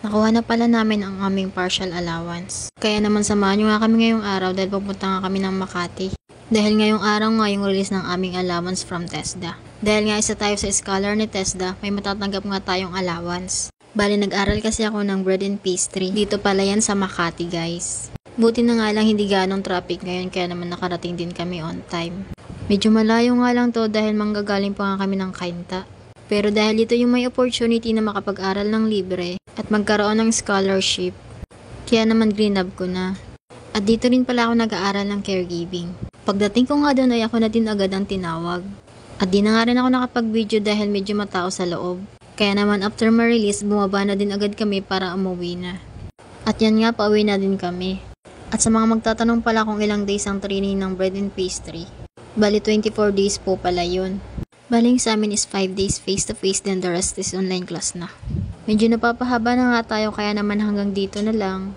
Nakuha na pala namin ang aming partial allowance. Kaya naman samahan nyo nga kami ngayong araw dahil pupunta nga kami ng Makati. Dahil ngayong araw nga yung release ng aming allowance from TESDA. Dahil nga isa tayo sa scholar ni TESDA, may matatanggap nga tayong allowance. Bali nag-aral kasi ako ng bread and pastry. Dito pala yan sa Makati guys. Buti na nga lang hindi ganong traffic ngayon kaya naman nakarating din kami on time. Medyo malayo nga lang to dahil manggagaling pa nga kami ng Kainta. Pero dahil ito yung may opportunity na makapag-aral ng libre at magkaroon ng scholarship, kaya naman grinab ko na. At dito rin pala ako nag-aaral ng caregiving. Pagdating ko nga doon ay ako na din agad ang tinawag. At di na nga rin ako nakapag-video dahil medyo matao sa loob. Kaya naman after ma-release, bumaba na din agad kami para umuwi na. At yan nga, pauwi na din kami. At sa mga magtatanong pala kung ilang days ang training ng bread and pastry, bali 24 days po pala yun. Baling sa amin is 5 days face-to-face then the rest is online class na. Medyo napapahaba na nga tayo kaya naman hanggang dito na lang.